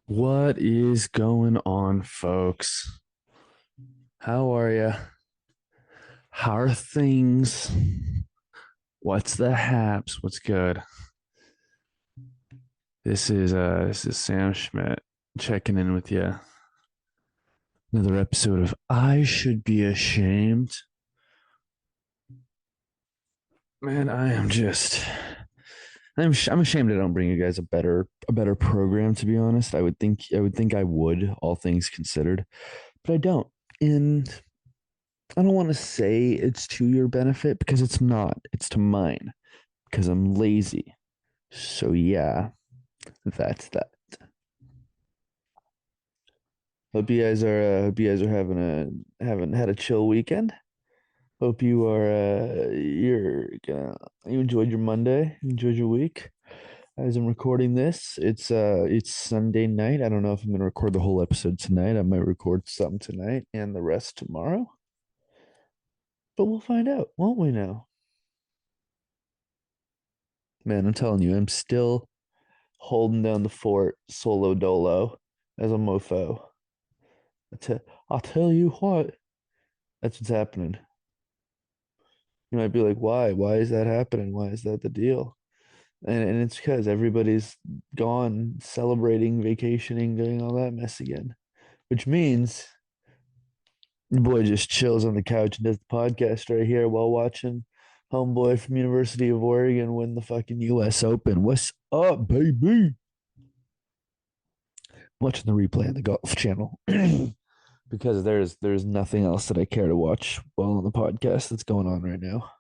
What is going on, folks? How are you? How are things? What's the haps? What's good? This is Sam Schmidt checking in with you. Another episode of I Should Be Ashamed. Man, I'm ashamed I don't bring you guys a better program, to be honest. I would think I would, all things considered, but I don't. And I don't want to say it's to your benefit because it's not. It's to mine because I'm lazy. So yeah, that's that. Hope you guys are having had a chill weekend. Hope you enjoyed your Monday, enjoyed your week. As I'm recording this, it's Sunday night. I don't know if I'm gonna record the whole episode tonight. I might record some tonight and the rest tomorrow, but we'll find out, won't we now? Man, I'm telling you, I'm still holding down the fort solo dolo as a mofo. I'll tell you what, that's what's happening. You might be like, why? Why is that happening? Why is that the deal? And it's because everybody's gone celebrating, vacationing, doing all that mess again, which means the boy just chills on the couch and does the podcast right here while watching homeboy from University of Oregon win the fucking US Open. What's up, baby? Watching the replay on the Golf Channel. Because there's nothing else that I care to watch while on the podcast that's going on right now.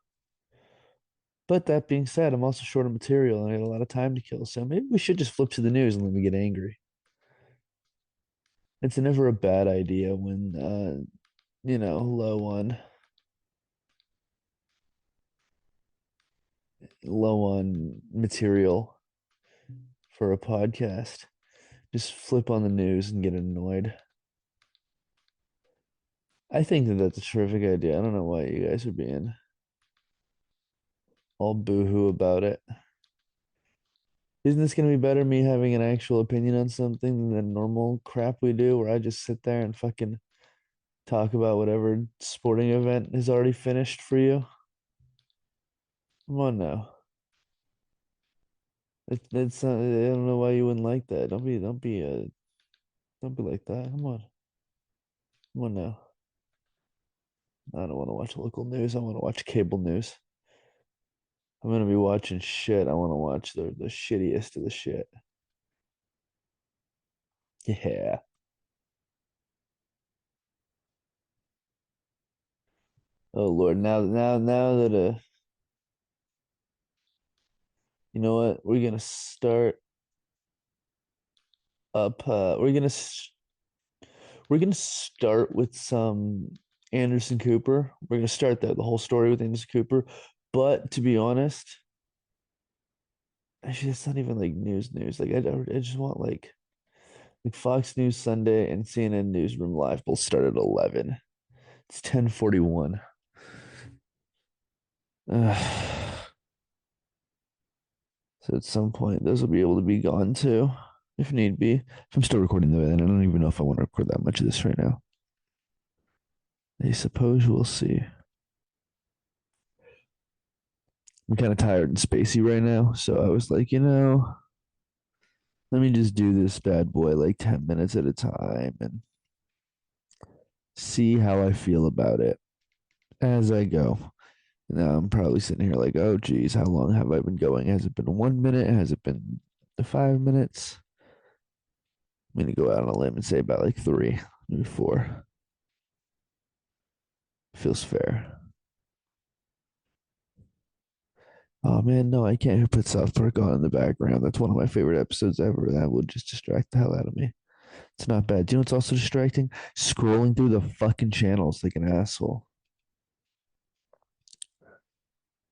But that being said, I'm also short of material and I got a lot of time to kill. So maybe we should just flip to the news and let me get angry. It's never a bad idea when low on material for a podcast. Just flip on the news and get annoyed. I think that that's a terrific idea. I don't know why you guys are being all boohoo about it. Isn't this going to be better, me having an actual opinion on something than the normal crap we do where I just sit there and fucking talk about whatever sporting event is already finished for you? Come on now. It's I don't know why you wouldn't like that. Don't be like that. Come on now. I don't want to watch local news. I want to watch cable news. I'm gonna be watching shit. I want to watch the shittiest of the shit. Yeah. Oh Lord. Now that you know what? Up. We're gonna start with some Anderson Cooper. We're gonna start the whole story with Anderson Cooper. But to be honest, actually, it's not even like news. I just want like Fox News Sunday and CNN Newsroom Live both start at 11. It's 10:41. So at some point, those will be able to be gone too, if need be. If I'm still recording the then I don't even know if I want to record that much of this right now. I suppose we'll see. I'm kind of tired and spacey right now, so I was like, let me just do this bad boy like 10 minutes at a time and see how I feel about it as I go. Now I'm probably sitting here like, oh geez, how long have I been going? Has it been 1 minute? Has it been 5 minutes? I'm gonna go out on a limb and say about like three, maybe four. Feels fair. Oh man, no, I can't put South Park on in the background. That's one of my favorite episodes ever. That would just distract the hell out of me. It's not bad. Do you know what's also distracting? Scrolling through the fucking channels like an asshole.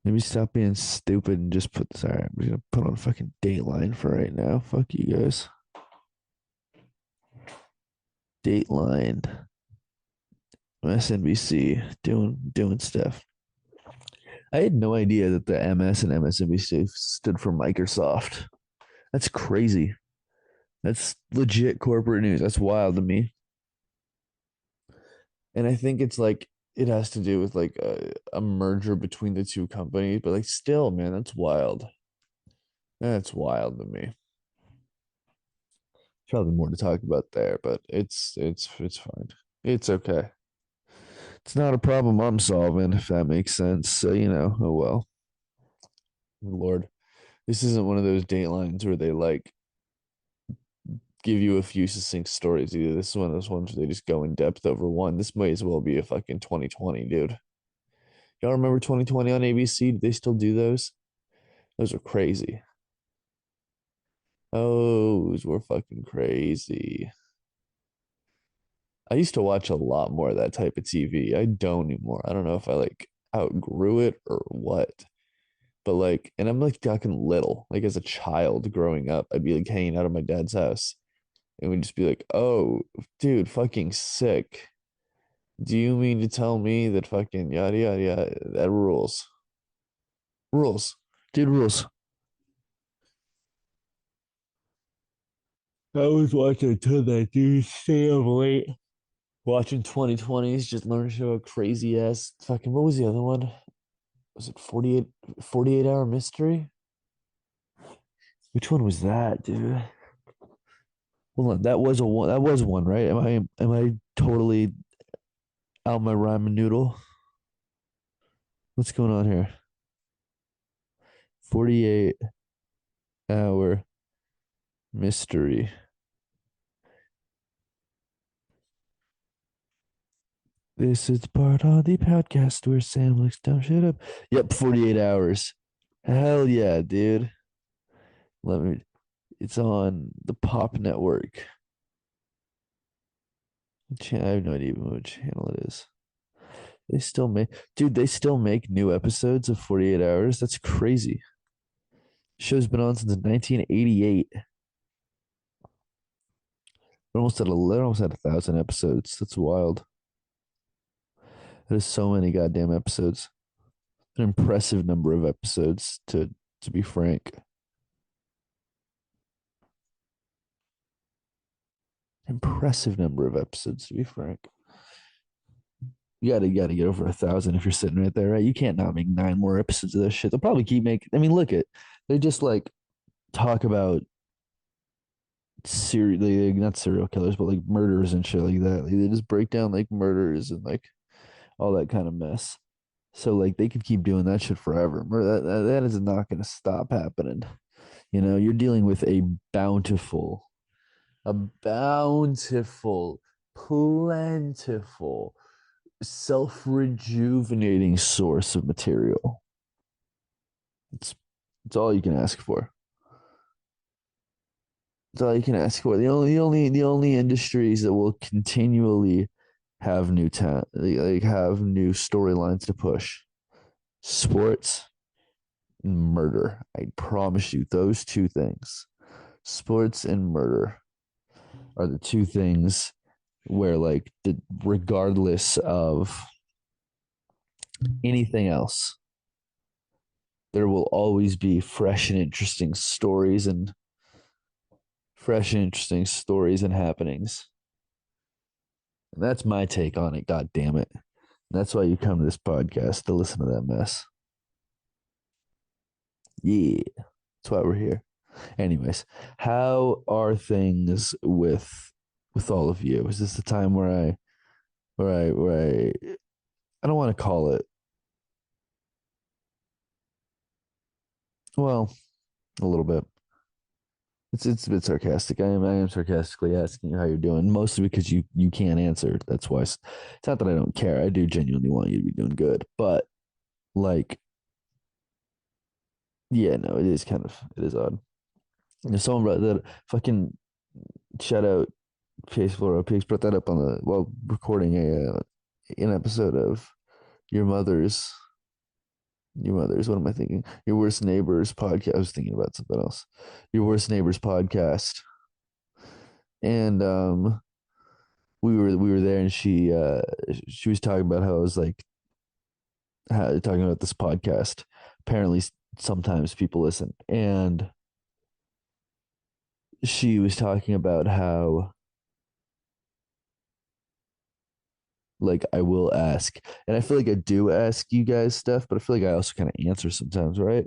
Maybe stop being stupid and just put. Sorry, I'm gonna put on fucking Dateline for right now. Fuck you guys. Dateline, MSNBC, doing stuff. I had no idea that the MS and MSNBC stood for Microsoft. That's crazy. That's legit corporate news. That's wild to me. And I think it's like it has to do with like a merger between the two companies, but like still, man, that's wild. That's wild to me. Probably more to talk about there, but it's fine. It's okay. It's not a problem I'm solving, if that makes sense. So, oh well. Lord, this isn't one of those Datelines where they like give you a few succinct stories either. This is one of those ones where they just go in depth over one. This may as well be a fucking 2020, dude. Y'all remember 2020 on ABC? Do they still do those? Those are crazy. Those were fucking crazy. I used to watch a lot more of that type of TV. I don't anymore. I don't know if I like outgrew it or what. But like, and I'm like talking little, like as a child growing up, I'd be like hanging out at my dad's house and we'd just be like, oh, dude, fucking sick. Do you mean to tell me that fucking yada yada yada that rules? Rules. Dude rules. I was watching a ton of that dude stay up late. Watching 2020s, just learn to show a crazy ass fucking what was the other one? Was it 48 hour mystery? Which one was that, dude? Hold on, that was one, right? Am I totally out my ramen noodle? What's going on here? 48 hour mystery. This is part of the podcast where Sam looks down shit up. Yep, 48 hours. Hell yeah, dude. Let me it's on the Pop Network. I have no idea what channel it is. They still make new episodes of 48 hours. That's crazy. Show's been on since 1988. They're almost at 1,000 episodes. That's wild. That is so many goddamn episodes. An impressive number of episodes to be frank. Impressive number of episodes to be frank. You gotta get over 1,000 if you're sitting right there, right? You can't not make 9 more episodes of this shit. They'll probably keep making. I mean, look at they just like talk about not serial killers, but like murders and shit like that. Like, they just break down like murders and like all that kind of mess. So like they could keep doing that shit forever. That is not going to stop happening. You're dealing with a bountiful, plentiful, self-rejuvenating source of material. It's it's all you can ask for. It's all you can ask for. The only industries that will continually have new talent, like have new storylines to push. Sports and murder. I promise you, those two things, sports and murder, are the two things where regardless of anything else, there will always be fresh and interesting stories and happenings. And that's my take on it. God damn it. And that's why you come to this podcast to listen to that mess. Yeah, that's why we're here. Anyways, how are things with all of you? Is this the time where I don't want to call it, well, a little bit. It's a bit sarcastic. I am sarcastically asking you how you're doing, mostly because you can't answer. That's why it's not that I don't care. I do genuinely want you to be doing good, but like, yeah, no, it is odd. Someone brought that fucking shout out Chase Flora. Chase brought that up on the while recording an episode of your mother's what am I thinking? Your worst neighbors podcast. I was thinking about something else. Your worst neighbors podcast. And we were there and she was talking about how I was like talking about this podcast. Apparently sometimes people listen and she was talking about how like I will ask, and I feel like I do ask you guys stuff, but I feel like I also kind of answer sometimes, right?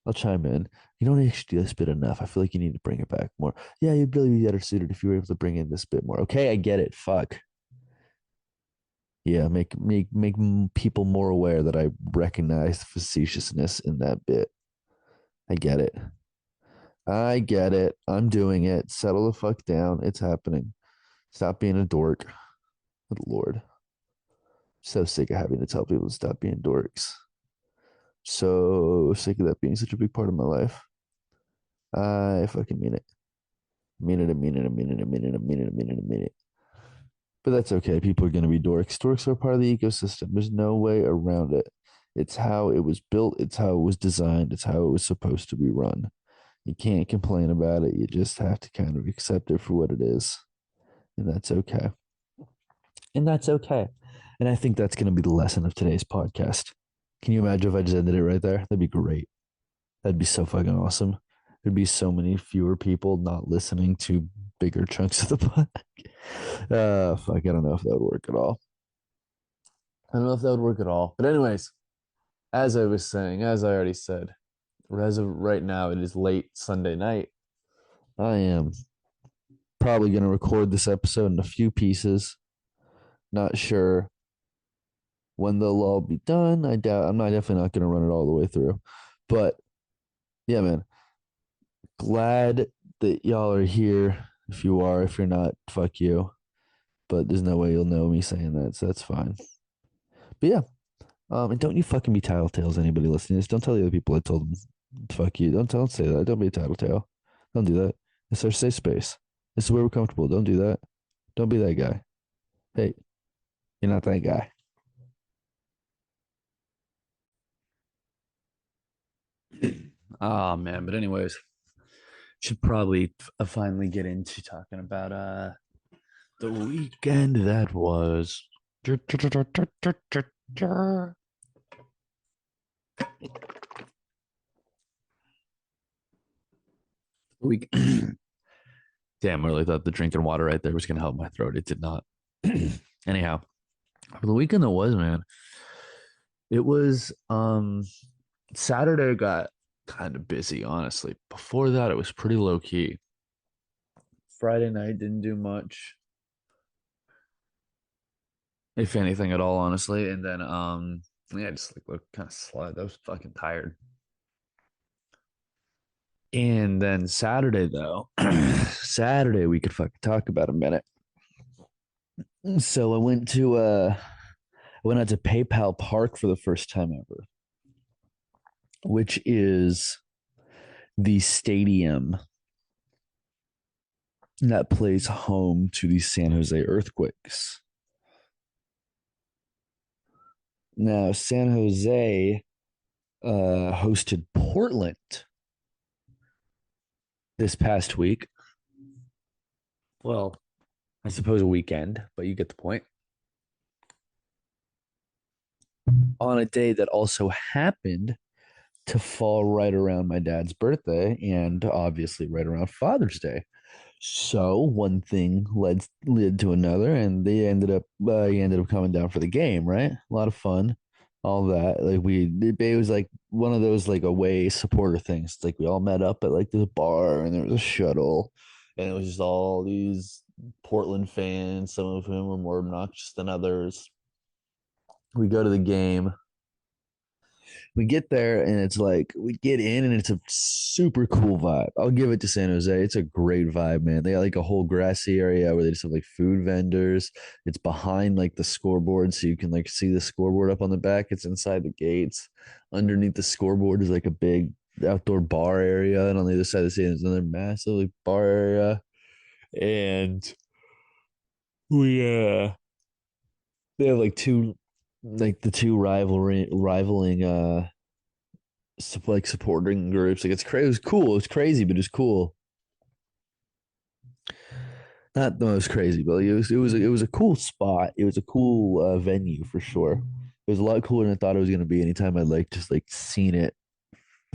I'll chime in. You don't actually do this bit enough. I feel like you need to bring it back more. Yeah, you'd really be better suited if you were able to bring in this bit more. Okay, I get it. Fuck. Yeah, make people more aware that I recognize the facetiousness in that bit. I get it. I get it. I'm doing it. Settle the fuck down. It's happening. Stop being a dork. Good Lord. So sick of having to tell people to stop being dorks. So sick of that being such a big part of my life. I fucking mean it. Mean it, I mean it, I mean it, I mean it, I mean it, I mean it, I mean it. But that's okay. People are going to be dorks. Dorks are part of the ecosystem. There's no way around it. It's how it was built. It's how it was designed. It's how it was supposed to be run. You can't complain about it. You just have to kind of accept it for what it is. And that's okay. And that's okay. And I think that's going to be the lesson of today's podcast. Can you imagine if I just ended it right there? That'd be great. That'd be so fucking awesome. There'd be so many fewer people not listening to bigger chunks of the podcast. Fuck, I don't know if that would work at all. I don't know if that would work at all. But anyways, as I was saying, as I already said, as of right now, it is late Sunday night. I am probably going to record this episode in a few pieces. Not sure when they'll all be done. I doubt. I'm not definitely not going to run it all the way through. But yeah, man, glad that y'all are here. If you are, if you're not, fuck you. But there's no way you'll know me saying that, so that's fine. But yeah, and don't you fucking be tattletales. Anybody listening to this, don't tell the other people I told them fuck you. Don't say that. Don't be a tattletale. Don't do that. It's our safe space. This is where we're comfortable. Don't do that. Don't be that guy. Hey, you're not that guy. Oh man, but anyways, should probably finally get into talking about the weekend that was. Week. Damn, I really thought the drinking water right there was gonna help my throat. It did not. Anyhow, for the weekend that was, man, it was Saturday got kind of busy, honestly. Before that, it was pretty low key. Friday night didn't do much, if anything at all, honestly. And then yeah, just like looked kind of slut. I was fucking tired. And then Saturday though, Saturday we could fucking talk about a minute. So I went out to PayPal Park for the first time ever, which is the stadium that plays home to the San Jose Earthquakes. Now, San Jose hosted Portland this past week. Well, I suppose a weekend, but you get the point. On a day that also happened to fall right around my dad's birthday and obviously right around Father's Day. So one thing led to another, and he ended up coming down for the game. Right, a lot of fun, all that. Like it was like one of those like away supporter things. It's like we all met up at like this bar, and there was a shuttle, and it was just all these Portland fans. Some of whom were more obnoxious than others. We go to the game, we get there and it's like we get in and it's a super cool vibe. I'll give it to San Jose. It's a great vibe, man. They got like a whole grassy area where they just have like food vendors. It's behind like the scoreboard, so you can like see the scoreboard up on the back. It's inside the gates. Underneath the scoreboard is like a big outdoor bar area, and on the other side of the stadium is another massive like bar area. And we they have like the two rivaling like supporting groups. Like it's crazy. It was cool. It's crazy, but it's cool. Not the most crazy, but like, it was a cool spot. It was a cool venue for sure. It was a lot cooler than I thought it was gonna be. Anytime I like just like seen it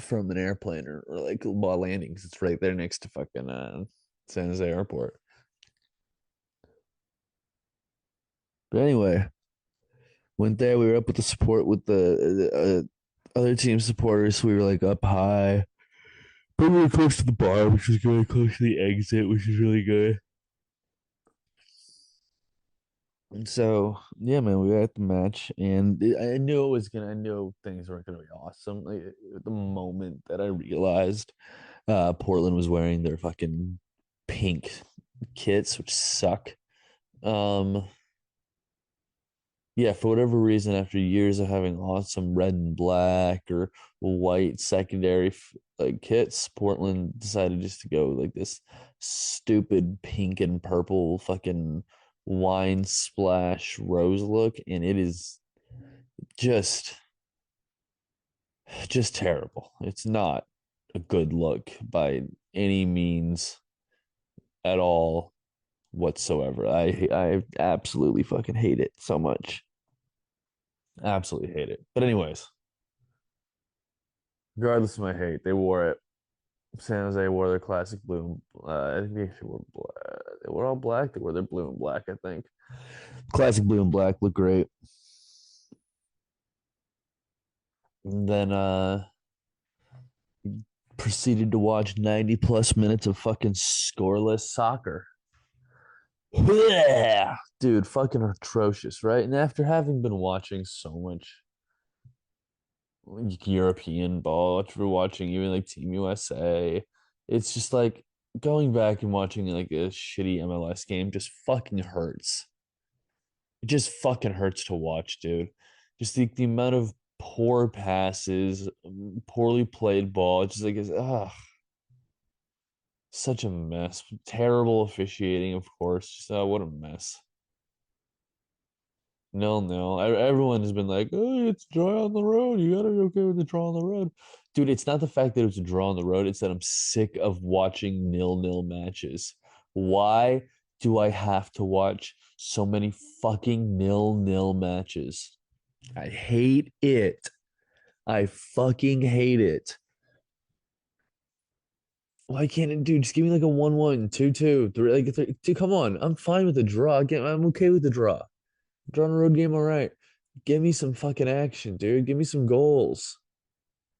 from an airplane or like while landing 'cause it's right there next to fucking San Jose Airport. But anyway, went there. We were up with the support with the other team supporters. So we were like up high, but we were close to the bar, which was really close to the exit, which is really good. And so yeah, man, we were at the match, and I knew it was gonna. I knew things weren't gonna be awesome. Like the moment that I realized Portland was wearing their fucking pink kits, which suck. Um, yeah, for whatever reason, after years of having awesome red and black or white secondary like kits, Portland decided just to go like this stupid pink and purple fucking wine splash rose look, and it is just just terrible. It's not a good look by any means at all whatsoever. I absolutely fucking hate it so much. Absolutely hate it. But anyways, regardless of my hate, they wore it. San Jose wore their classic blue. I think they actually wore black. They were all black. They wore their blue and black. I think classic blue and black look great. And then proceeded to watch 90 plus minutes of fucking scoreless soccer. Dude, fucking atrocious, right? And after having been watching so much European ball, after watching even like Team USA, it's just like going back and watching like a shitty MLS game just fucking hurts. It just fucking hurts to watch, dude. Just the amount of poor passes, poorly played ball. It's just like it's such a mess. Terrible officiating, of course. Just what a mess. No, no. Everyone has been like, "Oh, it's a draw on the road. You gotta be okay with the draw on the road." Dude, it's not the fact that it's a draw on the road, it's that I'm sick of watching nil-nil matches. Why do I have to watch so many fucking nil-nil matches? I hate it. I fucking hate it. Why can't it, dude? Just give me like a 1-1, 2-2, 3, like dude, come on. I'm fine with the draw. I'm okay with the draw. Draw on a road game, all right. Give me some fucking action, dude. Give me some goals.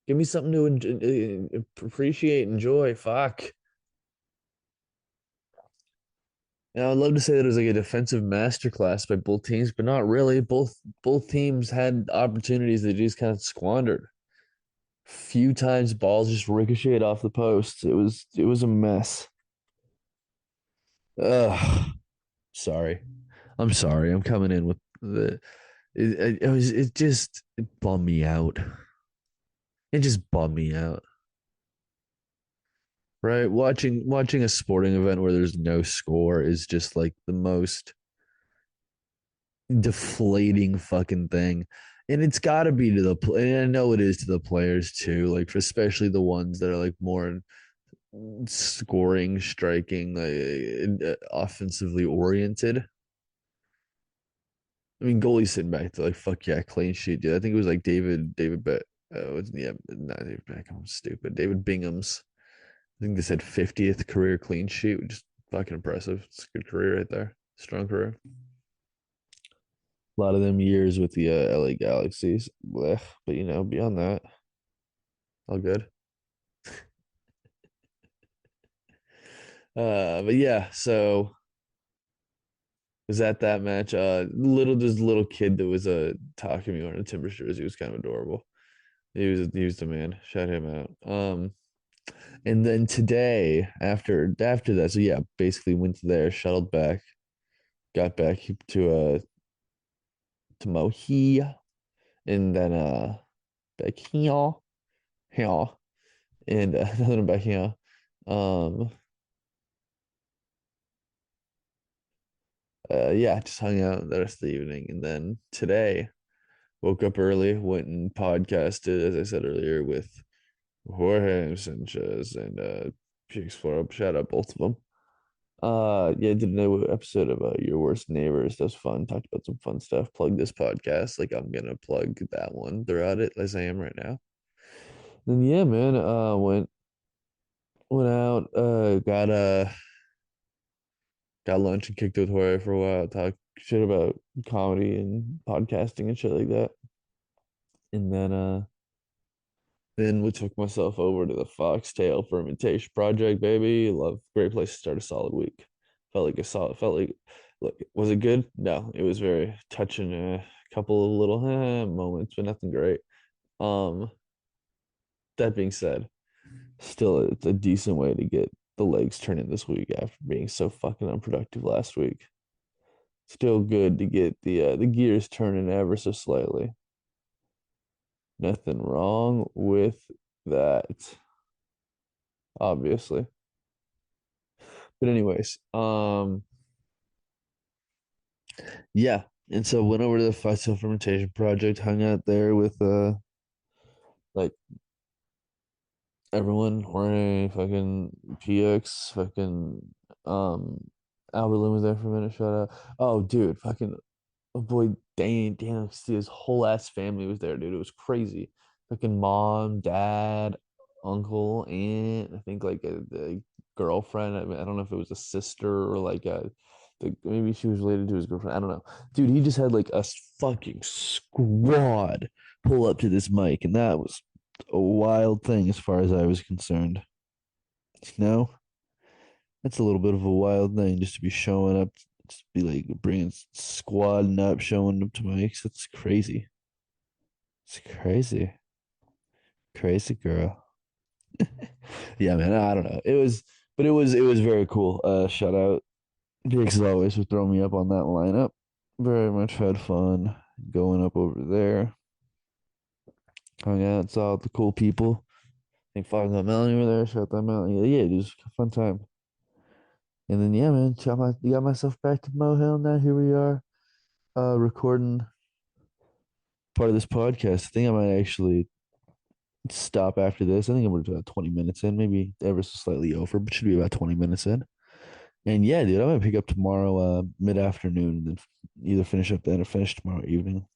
Give me something to appreciate, enjoy. Fuck. Now, I'd love to say that it was like a defensive masterclass by both teams, but not really. Both teams had opportunities that just kind of squandered. Few times balls just ricocheted off the post. It was a mess. Ugh. Sorry. I'm sorry. I'm coming in with the it bummed me out. It just bummed me out. Right? Watching a sporting event where there's no score is just like the most deflating fucking thing. And it's got to be to and I know it is to the players too, like especially the ones that are like more scoring, striking, offensively oriented. I mean, goalies sitting back to like, fuck yeah, clean sheet, dude. I think it was like David Bet. Yeah, not David Beckham. I'm stupid. David Bingham's. I think they said 50th career clean sheet, which is fucking impressive. It's a good career right there. Strong career. A lot of them years with the LA Galaxies. Blech. But beyond that, all good. But yeah, so was at that match. This little kid that was talking to me on a Timbers jersey was kind of adorable. He was the man. Shout him out. And then today, after that, so yeah, basically went to there, shuttled back, got back to Mohi, and then back here, and then back here. Um, yeah, just hung out the rest of the evening, and then today woke up early, went and podcasted, as I said earlier, with Jorge Sanchez and Explore. Shout out both of them. Yeah, did a new episode of Your Worst Neighbors. That was fun. Talked about some fun stuff. Plug this podcast like I'm gonna plug that one throughout it as I am right now. Then yeah, man, went out, got lunch and kicked with Jorge for a while, talked shit about comedy and podcasting and shit like that. And then we took myself over to the Foxtail Fermentation Project, baby. Love, great place to start a solid week. Felt like, look, was it good? No, it was very touching. A couple of little moments, but nothing great. Um, that being said, still, it's a decent way to get the legs turning this week after being so fucking unproductive last week. Still good to get the gears turning ever so slightly. Nothing wrong with that, obviously. But anyways, yeah. And so went over to the Fuzztail Fermentation Project, hung out there with like everyone, Jorge, fucking PX, fucking Albert Lynn was there for a minute, shout out. Oh dude, fucking oh boy, Dan, his whole ass family was there, dude. It was crazy. Fucking mom, dad, uncle, aunt. I think like the girlfriend. I mean, I don't know if it was a sister or like maybe she was related to his girlfriend. I don't know, dude. He just had like a fucking squad pull up to this mic, and that was a wild thing as far as I was concerned. You know, that's a little bit of a wild thing just to be showing up, just be like bringing squadding up, showing up to mics. That's crazy. It's crazy, crazy girl. Yeah, man. I don't know. It was very cool. Shout out Dix as always for throwing me up on that lineup. Very much had fun going up over there. Hung out, saw the cool people. I think Fogg and Melanie were there. Shout out that Melanie. Yeah, it was a fun time. And then yeah, man, got myself back to Mohill. Now here we are, recording part of this podcast. I think I might actually stop after this. I think I'm about 20 minutes in, maybe ever so slightly over, but should be about 20 minutes in. And yeah, dude, I'm gonna pick up tomorrow, mid-afternoon, and then either finish up then or finish tomorrow evening.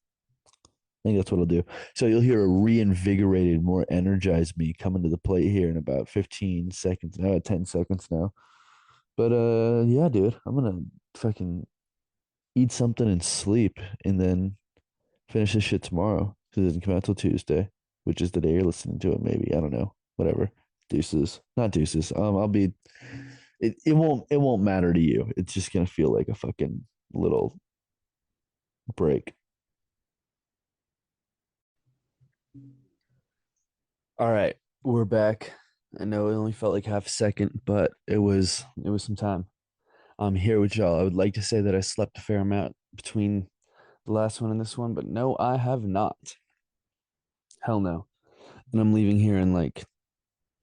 I think that's what I'll do. So you'll hear a reinvigorated, more energized me coming to the plate here in about 15 seconds, now 10 seconds now. But yeah, dude, I'm gonna fucking eat something and sleep, and then finish this shit tomorrow because it doesn't come out till Tuesday, which is the day you're listening to it. Maybe I don't know. Whatever. Deuces, not deuces. I'll be. It won't matter to you. It's just gonna feel like a fucking little break. All right, we're back. I know it only felt like half a second, but it was some time. I'm here with y'all. I would like to say that I slept a fair amount between the last one and this one, but no, I have not. Hell no. And I'm leaving here in like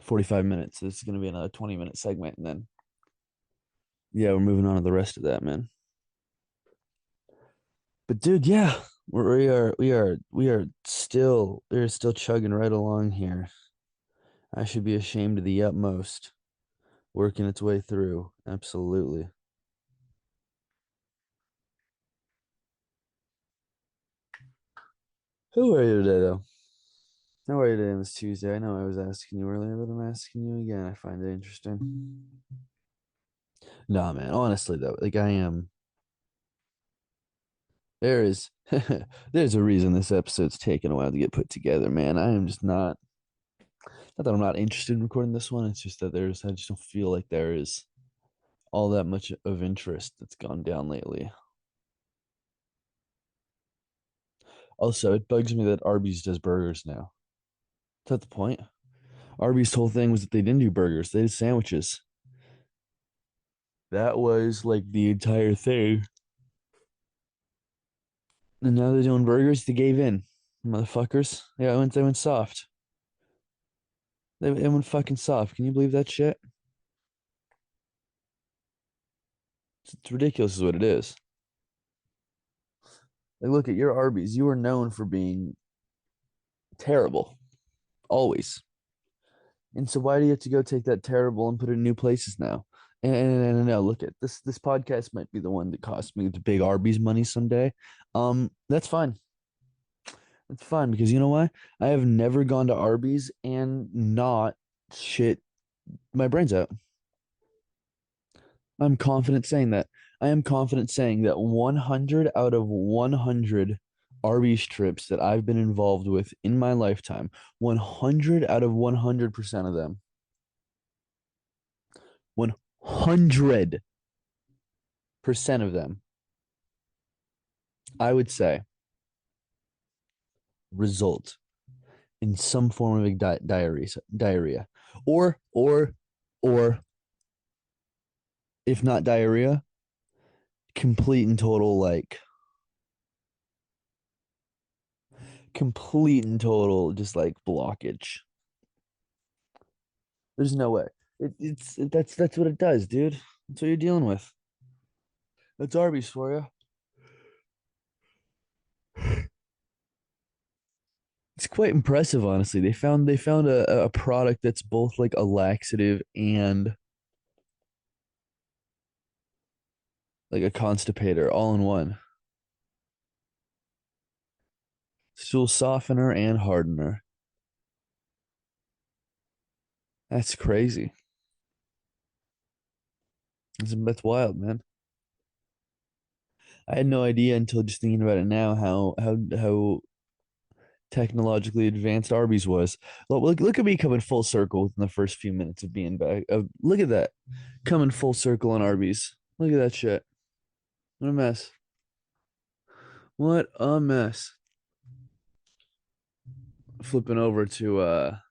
45 minutes. This is going to be another 20-minute segment. And then, yeah, we're moving on to the rest of that, man. But dude, yeah, we are still chugging right along here. I should be ashamed to the utmost, working its way through. Absolutely. Who are you today, though? How are you today on this Tuesday? I know I was asking you earlier, but I'm asking you again. I find it interesting. Nah, man. Honestly, though, like I am. There is there's a reason this episode's taken a while to get put together, man. I am just not that I'm not interested in recording this one. It's just that I just don't feel like there is all that much of interest that's gone down lately. Also, it bugs me that Arby's does burgers now. Is that the point? Arby's whole thing was that they didn't do burgers, they did sandwiches. That was like the entire thing. And now they're doing burgers. They gave in, motherfuckers. Yeah, they went soft. They went fucking soft. Can you believe that shit? It's ridiculous, is what it is. Like, look at your Arby's. You are known for being terrible, always. And so, why do you have to go take that terrible and put it in new places now? And now, look at this. This podcast might be the one that cost me the big Arby's money someday. That's fine. It's fine because you know why? I have never gone to Arby's and not shit my brains out. I'm confident saying that. I am confident saying that 100 out of 100 Arby's trips that I've been involved with in my lifetime, 100 out of 100% of them, 100% of them, I would say, result in some form of diarrhea, or if not diarrhea, complete and total complete and total just like blockage. There's no way. That's what it does, dude. That's what you're dealing with. That's Arby's for you. It's quite impressive, honestly. They found a product that's both like a laxative and like a constipator all in one. Stool softener and hardener. That's crazy. That's wild, man. I had no idea until just thinking about it now how technologically advanced Arby's was. Look at me coming full circle within the first few minutes of being back. Look at that. Coming full circle on Arby's. Look at that shit. What a mess. What a mess. Flipping over to a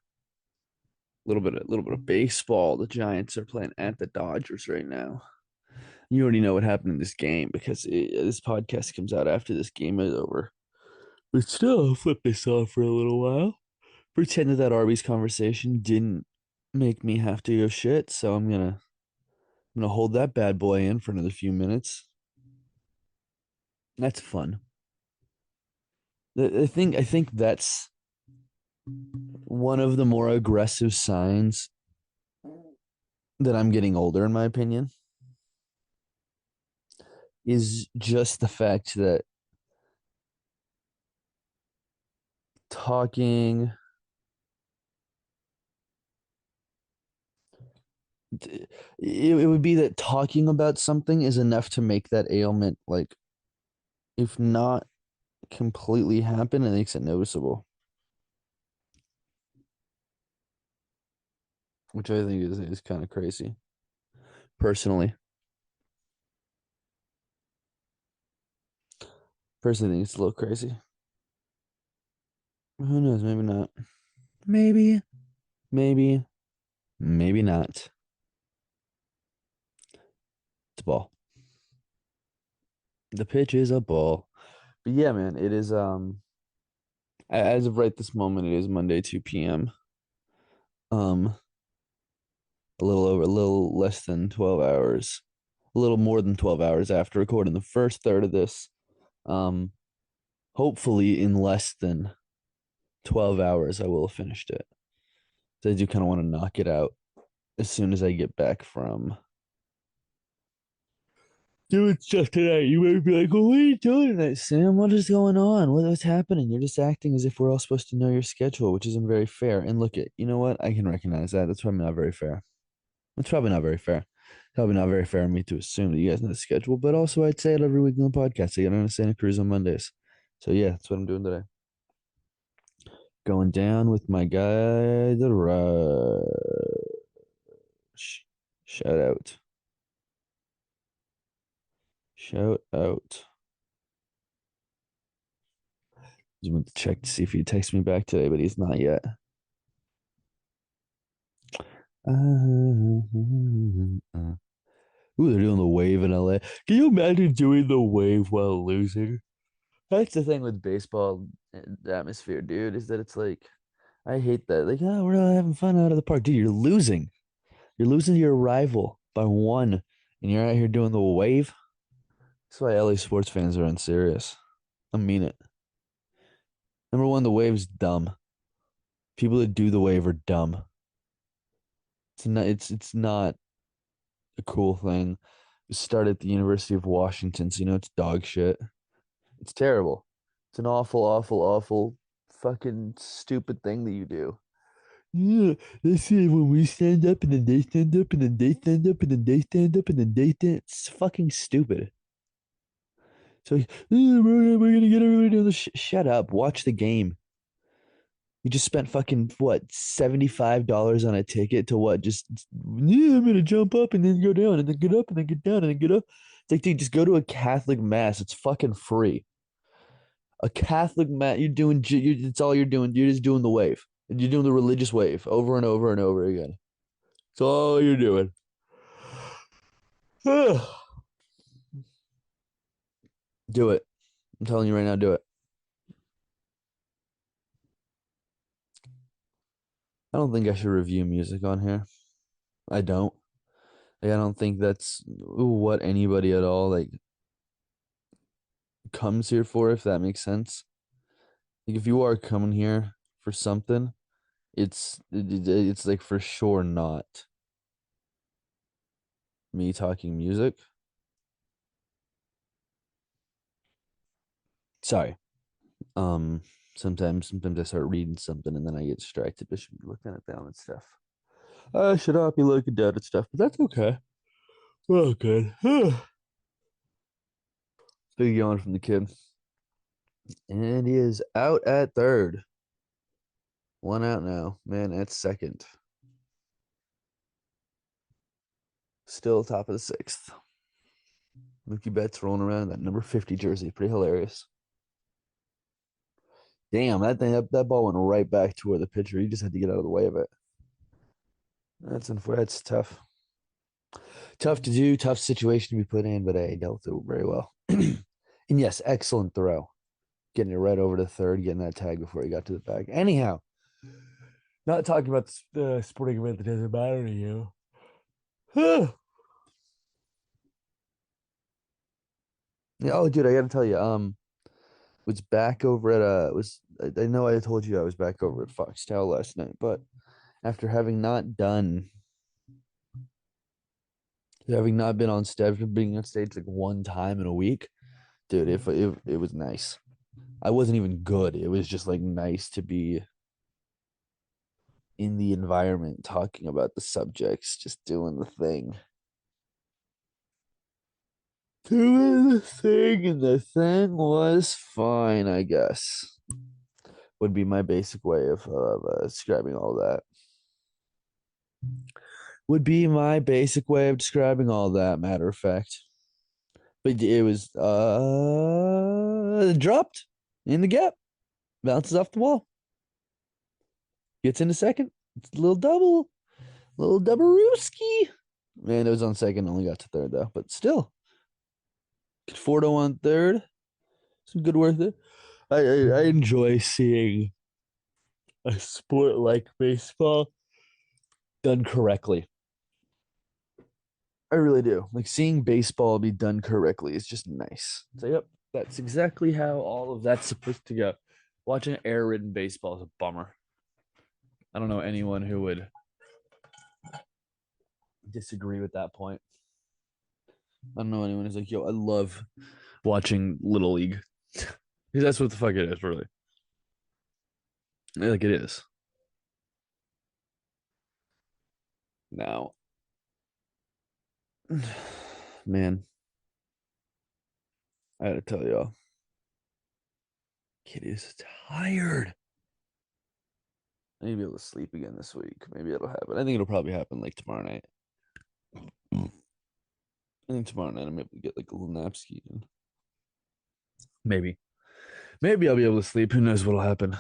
little bit of baseball. The Giants are playing at the Dodgers right now. You already know what happened in this game because this podcast comes out after this game is over. But still, I'll flip this off for a little while. Pretend that Arby's conversation didn't make me have to go shit, so I'm gonna hold that bad boy in for another few minutes. That's fun. I think that's one of the more aggressive signs that I'm getting older, in my opinion, is just the fact that talking it would be that talking about something is enough to make that ailment like if not completely happen, it makes it noticeable, which I think is kind of crazy. Personally, personally, think it's a little crazy. Who knows? Maybe not. Maybe, maybe, maybe not. It's a ball. The pitch is a ball. But yeah, man, it is. As of right this moment, it is Monday, 2 p.m. Um, a little less than 12 hours, a little more than 12 hours after recording the first third of this. Um, hopefully in less than 12 hours, I will have finished it. So I do kind of want to knock it out as soon as I get back from doing stuff tonight. You may be like, well, what are you doing tonight, Sam? What is going on? What's happening? You're just acting as if we're all supposed to know your schedule, which isn't very fair. And look at, you know what? I can recognize that. That's probably not very fair. That's probably not very fair. Probably not very fair of me to assume that you guys know the schedule, but also I'd say it every week on the podcast. I get on Santa Cruz on Mondays. So yeah, that's what I'm doing today. Going down with my guy, the Rush. Shout out. Shout out. Just went to check to see if he texted me back today, but he's not yet. Ooh, they're doing the wave in LA. Can you imagine doing the wave while losing? That's the thing with baseball atmosphere, dude, is that it's like I hate that. Like, oh, we're all having fun out of the park. Dude, you're losing. You're losing to your rival by one, and you're out here doing the wave. That's why LA sports fans are unserious. I mean it. Number one, the wave's dumb. People that do the wave are dumb. It's not a cool thing. It started at the University of Washington, so you know it's dog shit. It's terrible. It's an awful, awful, awful. fucking stupid thing that you do. Yeah, let's see when we stand up and then they stand up and then they stand up and then they stand up and then they stand. It's fucking stupid. So we're gonna get everybody to the shut up. Watch the game. You just spent fucking what $75 on a ticket to what? Just yeah, I'm gonna jump up and then go down and then get up and then get down and then get up. It's like, dude, just go to a Catholic mass. It's fucking free. A Catholic mass. You're doing. It's all you're doing. You're just doing the wave. You're doing the religious wave over and over and over again. That's all you're doing. Do it. I'm telling you right now, do it. I don't think I should review music on here. I don't. Like, I don't think that's what anybody at all like comes here for, if that makes sense. Like if you are coming here for something, it's like for sure not me talking music. Sorry. Um, sometimes I start reading something and then I get distracted. I should be looking at them and stuff. I should not be looking down at stuff, but that's okay. Oh, good. Big yawn from the kid. And he is out at third. One out now. Man at second. Still top of the sixth. Mookie Betts rolling around in that number 50 jersey. Pretty hilarious. Damn, that ball went right back to where the pitcher. He just had to get out of the way of it. That's tough. Tough to do, tough situation to be put in, but I dealt it very well. And yes, excellent throw. Getting it right over to third, getting that tag before he got to the bag. Anyhow, not talking about the sporting event that doesn't matter to you. Yeah, oh, dude, I gotta tell you, was back over at was I know I told you I was back over at Foxtel last night, but after having not been on stage, being on stage like one time in a week, dude, if it was nice. I wasn't even good. It was just like nice to be in the environment, talking about the subjects, just doing the thing. Doing the thing, and the thing was fine, I guess. Would be my basic way of describing all that. Would be my basic way of describing all that, matter of fact. But it was dropped in the gap, bounces off the wall, gets into second. It's a little double rooski. Man, it was on second, only got to third though, but still, 4 to 1 third. Some good work there. I enjoy seeing a sport like baseball done correctly. I really do. Like seeing baseball be done correctly is just nice. So, yep, that's exactly how all of that's supposed to go. Watching air ridden baseball is a bummer. I don't know anyone who would disagree with that point. I don't know anyone who's like, yo, I love watching Little League. Because that's what the fuck it is, really. Like it is. Now, man, I gotta tell y'all, kid is tired. I need to be able to sleep again this week. Maybe it'll happen. I think it'll probably happen like tomorrow night. I think tomorrow night I'm able to get like a little nap ski. Maybe. Maybe I'll be able to sleep. Who knows what'll happen?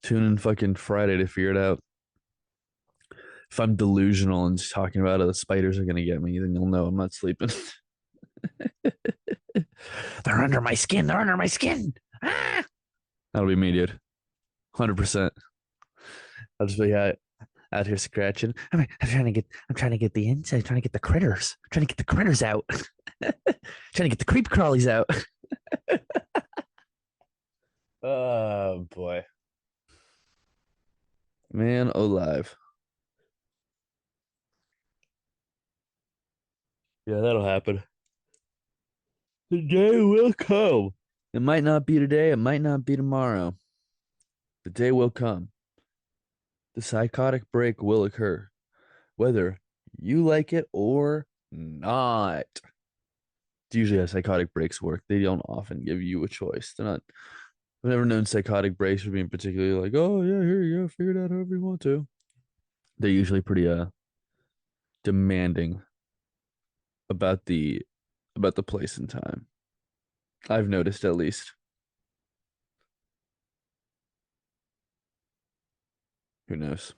Tune in fucking Friday to figure it out. If I'm delusional and just talking about it, the spiders are gonna get me, then you'll know I'm not sleeping. They're under my skin. They're under my skin. Ah! That'll be me, dude. 100%. I'll just be out here scratching. I'm trying to get the inside, trying to get the critters. I'm trying to get the critters out. Trying to get the creep crawlies out. Oh boy. Man alive. Yeah, that'll happen. The day will come. It might not be today, it might not be tomorrow. The day will come. The psychotic break will occur, whether you like it or not. It's usually how psychotic breaks work. They don't often give you a choice. They're not. I've never known psychotic breaks for being particularly like, oh yeah, here you go, figure it out however you want to. They're usually pretty demanding about the place and time. I've noticed at least. Who knows?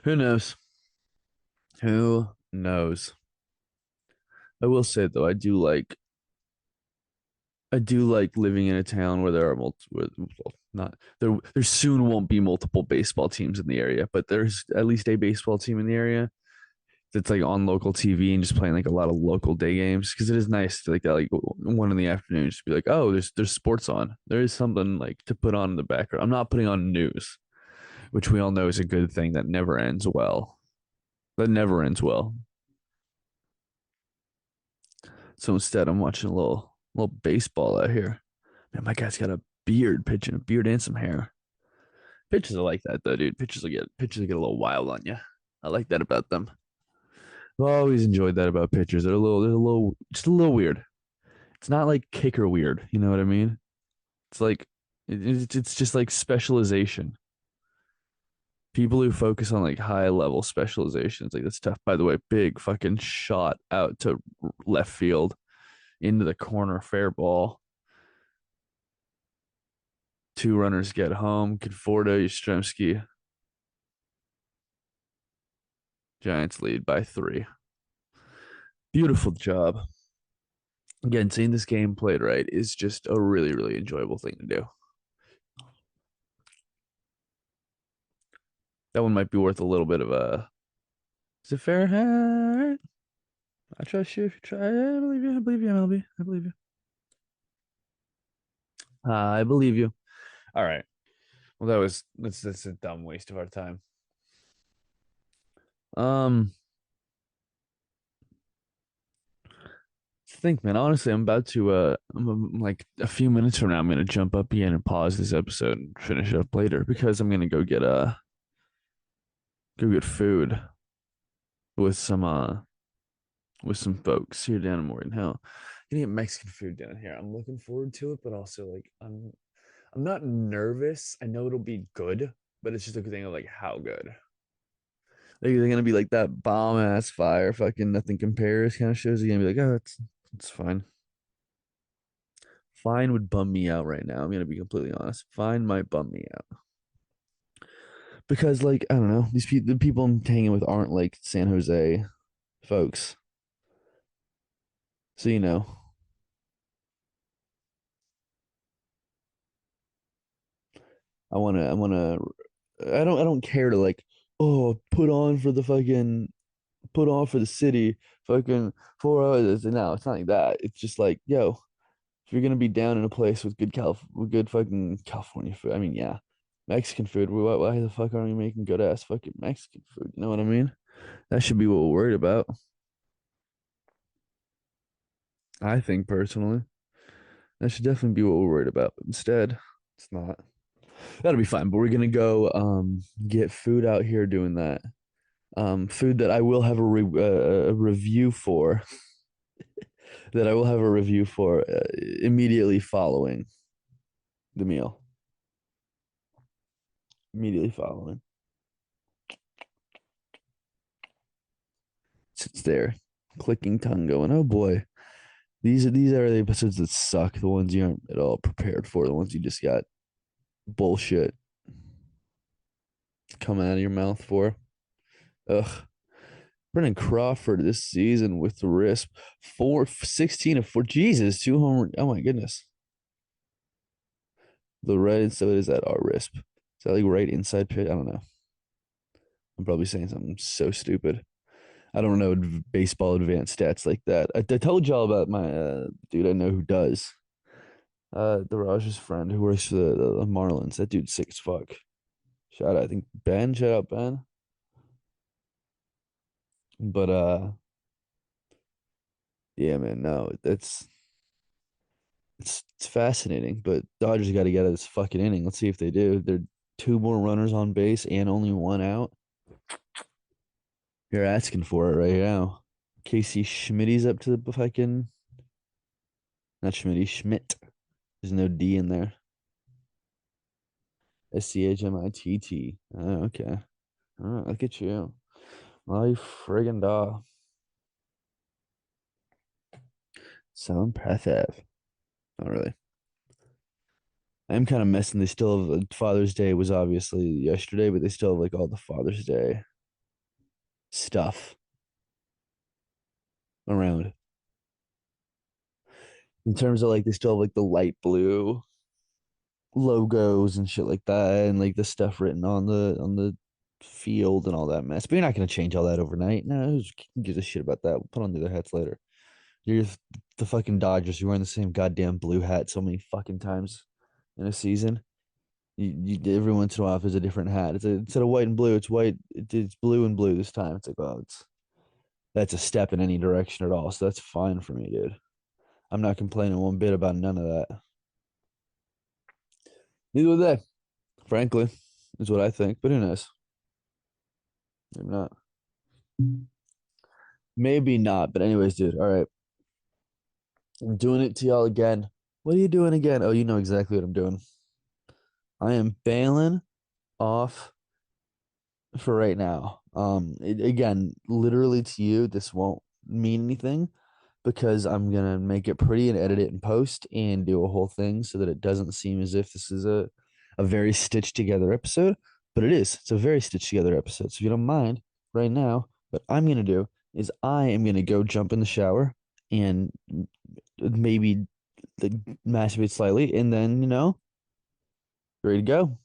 Who knows? Who knows? I will say though, I do like living in a town where there are multiple, well, not there soon won't be multiple baseball teams in the area, but there's at least a baseball team in the area that's like on local TV and just playing like a lot of local day games because it is nice to like that, like one in the afternoon just be like, oh, there's sports on. There is something like to put on in the background. I'm not putting on news, which we all know is a good thing that never ends well. That never ends well. So instead, I'm watching a little baseball out here. Man, my guy's got a beard, pitching a beard and some hair. Pitches are like that though, dude. Pitches will get a little wild on you. I like that about them. I've always enjoyed that about pitchers. They're just a little weird. It's not like kicker weird. You know what I mean? It's like it's just like specialization. People who focus on like high level specializations, like that's tough. By the way, big fucking shot out to left field into the corner, fair ball. Two runners get home. Conforto, Yastrzemski. Giants lead by 3. Beautiful job. Again, seeing this game played right is just a really, really enjoyable thing to do. That one might be worth a little bit of a. Is it fair? I trust you if you try. I believe you. I believe you, MLB. I believe you. I believe you. All right. Well, that's a dumb waste of our time. Um, think, man. Honestly, I'm about to. Like a few minutes from now, I'm gonna jump up again and pause this episode and finish it up later because I'm gonna go get food with some folks here down in Morgan Hill. Gonna get Mexican food down here. I'm looking forward to it, but also like I'm not nervous. I know it'll be good, but it's just a thing of like how good. Like they're gonna be like that bomb ass fire, fucking nothing compares kind of shows. You're gonna be like, oh, it's fine. Fine would bum me out right now. I'm gonna be completely honest. Fine might bum me out because like I don't know, the people I'm hanging with aren't like San Jose folks. So I don't care to like, oh, put on for the city, fucking 4 hours. No, it's not like that. It's just like, yo, if you're gonna be down in a place with with good fucking California food, I mean, yeah, Mexican food. Why the fuck aren't we making good ass fucking Mexican food? You know what I mean? That should be what we're worried about. I think personally, that should definitely be what we're worried about. But instead, it's not. That'll be fine. But we're gonna go get food out here doing that. Food that I will have a review for. That I will have a review for immediately following the meal. Immediately following. Sits there, clicking tongue, going, "Oh boy, these are the episodes that suck. The ones you aren't at all prepared for. The ones you just got bullshit coming out of your mouth for." Ugh. Brennan Crawford this season with the wrist, 16 of 4. Jesus, 2 home. Oh my goodness. The right, so is that our wrist? Is that like right inside pitch? I don't know. I'm probably saying something so stupid. I don't know baseball advanced stats like that. I told y'all about my dude I know who does. The Raj's friend who works for the Marlins. That dude's sick as fuck. Shout out, I think Ben. Shout out Ben. But yeah, man. No, that's It's fascinating, but Dodgers got to get out of this fucking inning. Let's see if they do. They're two more runners on base and only one out. You're asking for it right now. Casey Schmidt's up to the fucking not Schmidt, Schmidt. There's no D in there. Schmitt. Oh, okay. All right, look at you. My friggin' dog. So impressive. Not really. I'm kind of messing. They still have Father's Day was obviously yesterday, but they still have like all the Father's Day stuff around. In terms of like they still have like the light blue logos and shit like that, and like the stuff written on the field and all that mess. But you're not gonna change all that overnight. No, who gives a shit about that? We'll put on the other hats later. You're the fucking Dodgers. You're wearing the same goddamn blue hat so many fucking times in a season. Every once in a while, if there's a different hat, instead of white and blue, it's white. It's blue and blue this time. It's like, oh, that's a step in any direction at all. So that's fine for me, dude. I'm not complaining one bit about none of that. Neither would they, frankly, is what I think. But who knows? Maybe not. Maybe not. But anyways, dude. All right, I'm doing it to y'all again. What are you doing again? Oh, you know exactly what I'm doing. I am bailing off for right now. Again, literally to you, this won't mean anything because I'm gonna make it pretty and edit it in post and do a whole thing so that it doesn't seem as if this is a very stitched together episode, but it is. It's a very stitched together episode. So if you don't mind, right now, what I'm gonna do is I am gonna go jump in the shower and maybe like, masturbate slightly, and then ready to go.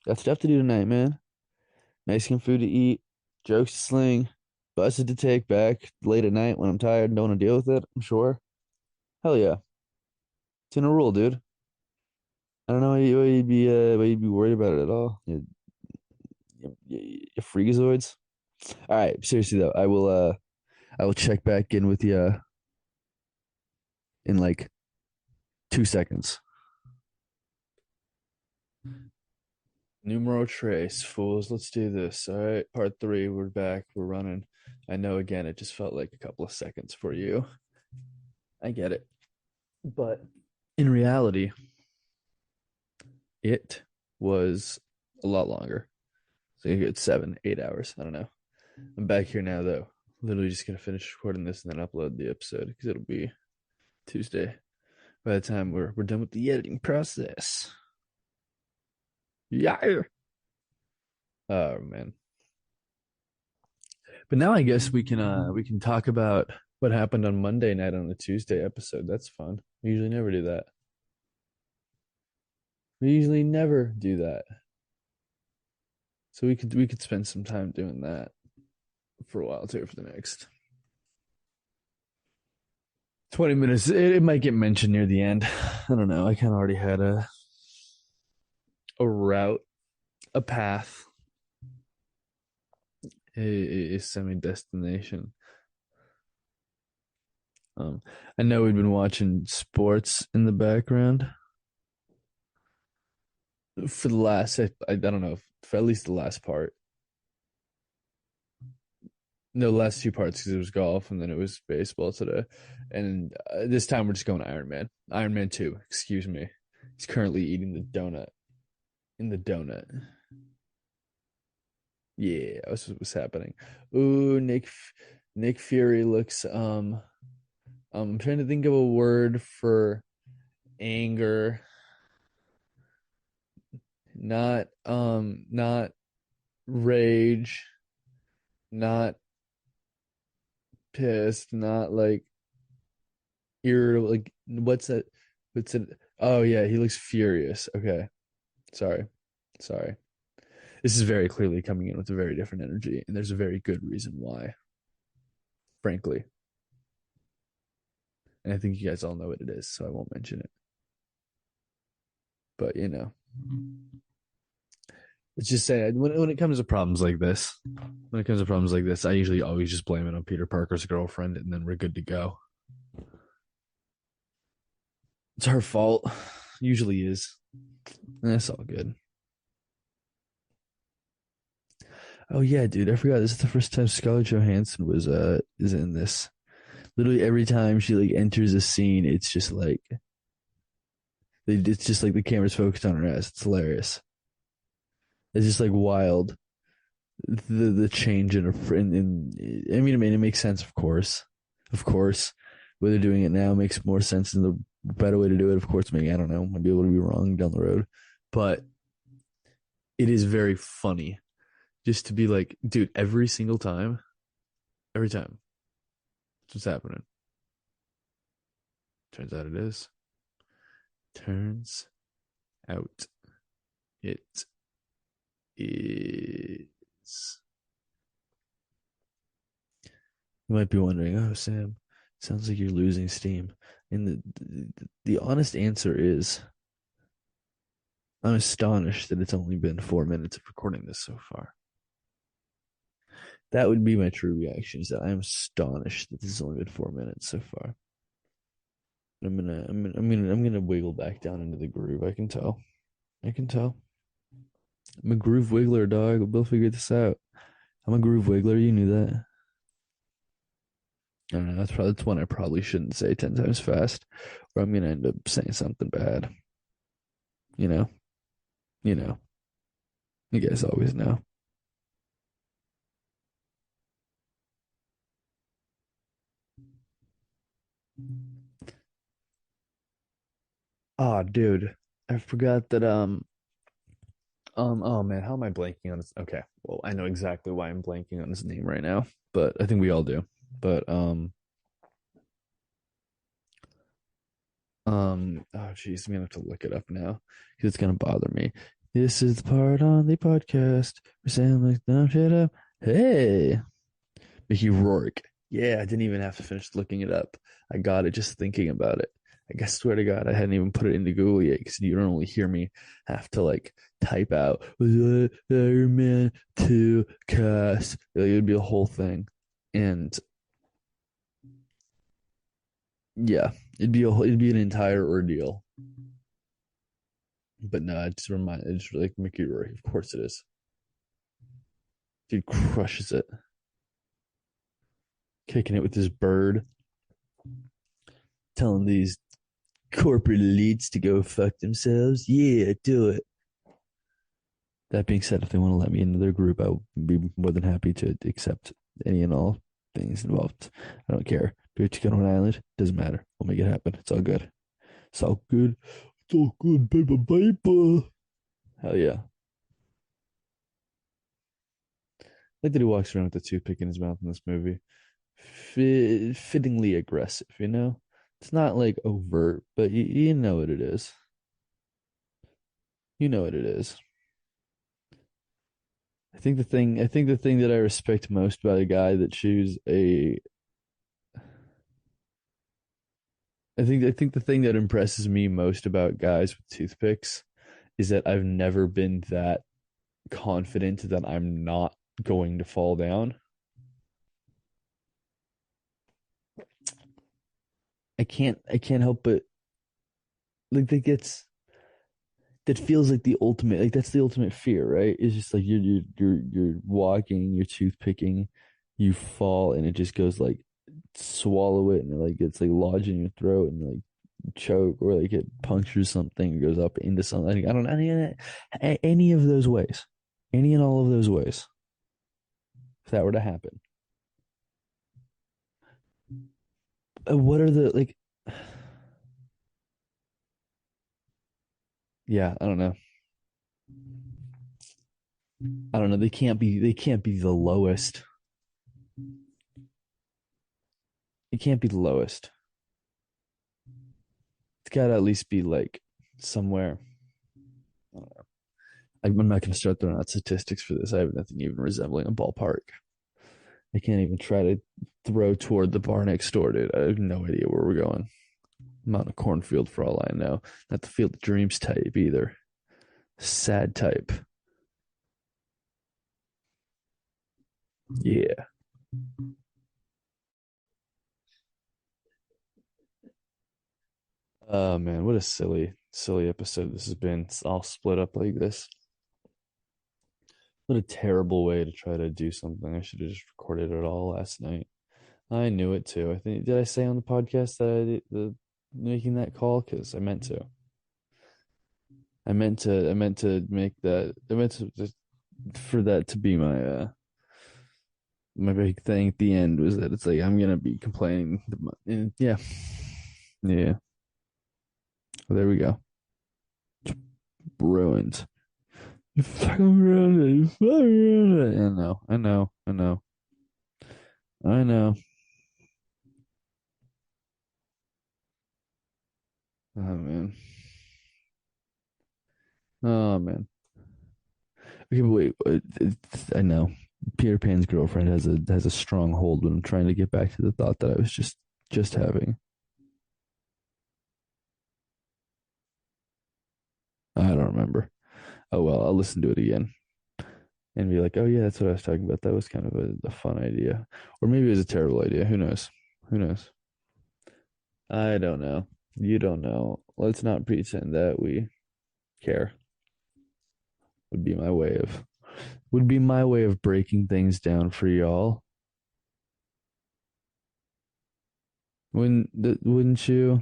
Got stuff to do tonight, man. Mexican food to eat, jokes to sling, buses to take back late at night when I'm tired and don't want to deal with it, I'm sure. Hell yeah. It's in a rule, dude. I don't know why you'd be worried about it at all. You freakazoids. All right, seriously though, I will check back in with you in like 2 seconds. Numero trace, fools. Let's do this. All right, part three. We're back. We're running. I know again, it just felt like a couple of seconds for you. I get it. But in reality, it was a lot longer. So you get 7, 8 hours. I don't know. I'm back here now though. Literally just gonna finish recording this and then upload the episode because it'll be Tuesday by the time we're done with the editing process. Yeah. Oh man. But now I guess we can talk about what happened on Monday night on the Tuesday episode. That's fun. We usually never do that. We usually never do that. So we could spend some time doing that for a while too for the next 20 minutes. It might get mentioned near the end. I don't know. I kind of already had a route, a path, a semi destination. Um, I know we've been watching sports in the background for the last. I don't know for at least the last part. No, the last two parts because it was golf and then it was baseball today, and this time we're just going Iron Man. Iron Man 2. Excuse me. He's currently eating the donut in the donut. Yeah, that's what's happening. Ooh, Nick Fury looks I'm trying to think of a word for anger. Not rage, not pissed, not like irritable. Like what's that? What's it? Oh yeah, he looks furious. Okay. Sorry. Sorry. This is very clearly coming in with a very different energy, and there's a very good reason why, frankly. And I think you guys all know what it is, so I won't mention it. But let's just say when it comes to problems like this, I usually always just blame it on Peter Parker's girlfriend, and then we're good to go. It's her fault. Usually is. That's all good. Oh yeah, dude. I forgot this is the first time Scarlett Johansson was is in this. Literally every time she like enters a scene, it's just like it's just like the camera's focused on her ass. It's hilarious. It's just like wild. The change in I mean it makes sense, of course. Whether they're doing it now makes more sense, and the better way to do it, of course, maybe I don't know, might be able to be wrong down the road, but it is very funny just to be like, dude, every time, what's happening? Turns out it is. Turns out it is. You might be wondering, oh, Sam, sounds like you're losing steam. And the honest answer is, I'm astonished that it's only been 4 minutes of recording this so far. That would be my true reaction. Is that I'm astonished that this has only been 4 minutes so far. I'm gonna wiggle back down into the groove. I can tell. I can tell. I'm a groove wiggler, dog. We'll figure this out. I'm a groove wiggler. You knew that. I don't know. That's one I probably shouldn't say 10 times fast, or I'm gonna end up saying something bad. You know. You know. You guys always know. Oh, dude. I forgot that oh man, how am I blanking on this? Okay. Well, I know exactly why I'm blanking on his name right now, but I think we all do. But oh geez, I'm gonna have to look it up now because it's gonna bother me. This is the part on the podcast where Sam like dumb shit up. Hey, Mickey Rourke. Yeah, I didn't even have to finish looking it up. I got it just thinking about it. I guess swear to God, I hadn't even put it into Google yet because you don't only hear me have to like type out Iron Man 2 cast. Like, it would be a whole thing. And yeah, it'd be an entire ordeal. But no, it's like Mickey Rourke. Of course it is. Dude crushes it. Kicking it with his bird, telling these corporate elites to go fuck themselves. Yeah, do it. That being said, if they want to let me into their group, I will be more than happy to accept any and all things involved. I don't care. Do it to go on an island? Doesn't matter. We'll make it happen. It's all good. It's all good. It's all good, baby, baby. Hell yeah. Like that he walks around with a toothpick in his mouth in this movie. Fittingly aggressive, you know? It's not like overt, but you know what it is. You know what it is. I think the thing that I respect most about a guy that chews a I think the thing that impresses me most about guys with toothpicks is that I've never been that confident that I'm not going to fall down. I can't help but like that feels like the ultimate like that's the ultimate fear, right? It's just like you're walking, you're toothpicking, you fall and it just goes like swallow it and it like it's like lodged in your throat and like choke or like it punctures something, goes up into something. I don't know any of those ways, any and all of those ways. If that were to happen, what are the like? Yeah, I don't know. I don't know. They can't be the lowest. It can't be the lowest. It's got to at least be like somewhere. I don't know. I'm not going to start throwing out statistics for this. I have nothing even resembling a ballpark. I can't even try to throw toward the bar next door, dude. I have no idea where we're going. I'm out in a cornfield for all I know. Not the field of dreams type either. Sad type. Yeah. Oh man, what a silly episode this has been. It's all split up like this. What a terrible way to try to do something. I should have just recorded it all last night. I knew it too. I think did I say on the podcast that I did making that call? Because I meant to. I meant to make that. I meant to just for that to be my big thing at the end was that it's like I'm gonna be complaining. And yeah, yeah. Well, there we go. Ruined. You fucking ruined it. You fucking ruined it. I know. Oh man. Oh man. Okay, but wait. I know. Peter Pan's girlfriend has a strong hold when I'm trying to get back to the thought that I was just having. I don't remember. Oh well, I'll listen to it again and be like, oh yeah, that's what I was talking about. That was kind of a fun idea, or maybe it was a terrible idea. Who knows? Who knows? I don't know. You don't know. Let's not pretend that we care. Would be my way of would be my way of breaking things down for y'all. Wouldn't you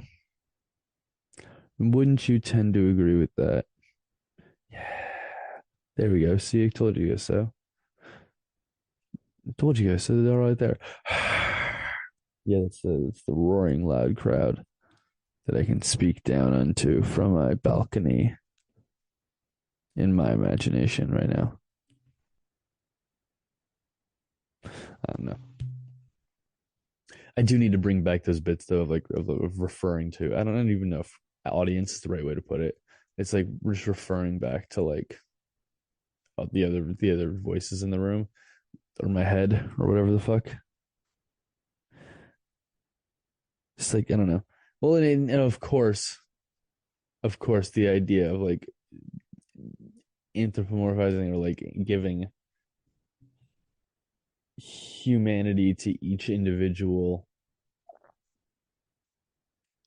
tend to agree with that? Yeah. There we go. See, I told you so. I told you guys so. They're right there. Yeah, that's the roaring loud crowd that I can speak down onto from my balcony in my imagination right now. I don't know. I do need to bring back those bits though of like of referring to. I don't even know if audience is the right way to put it. It's like just referring back to like the other voices in the room or my head or whatever the fuck. It's like I don't know. Well, and of course, the idea of like anthropomorphizing or like giving humanity to each individual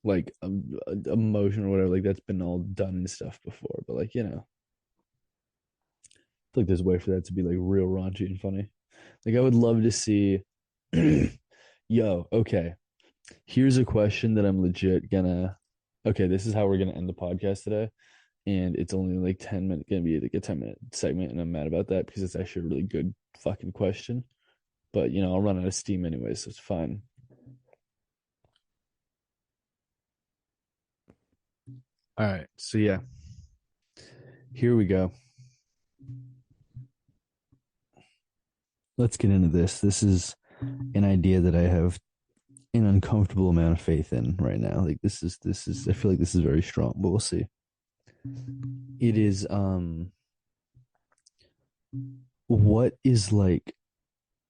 like emotion or whatever like that's been all done and stuff before but like I feel like there's a way for that to be like real raunchy and funny. Like I would love to see yo, okay, here's a question that I'm legit gonna okay, this is how we're gonna end the podcast today, and it's only like 10 minutes, gonna be like a 10-minute segment, and I'm mad about that because it's actually a really good fucking question, but I'll run out of steam anyway, so it's fine. All right, so yeah, here we go. Let's get into this. This is an idea that I have an uncomfortable amount of faith in right now. Like this is I feel like this is very strong, but we'll see. It is what is like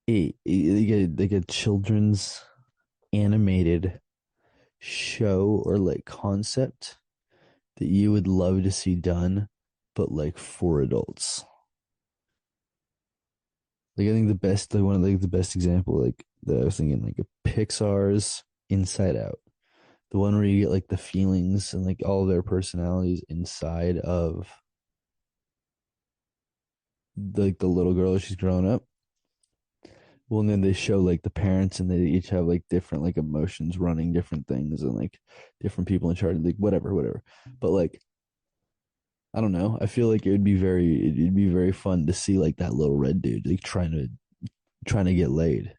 like a children's animated show or like concept that you would love to see done, but like for adults. Like I think the best, like one of like the best example, like that I was thinking, like a Pixar's Inside Out, the one where you get like the feelings and like all their personalities inside of like the little girl as she's growing up. Well, and then they show like the parents, and they each have like different like emotions running different things, and like different people in charge, like whatever. But like I don't know, I feel like it'd be very fun to see like that little red dude like trying to get laid.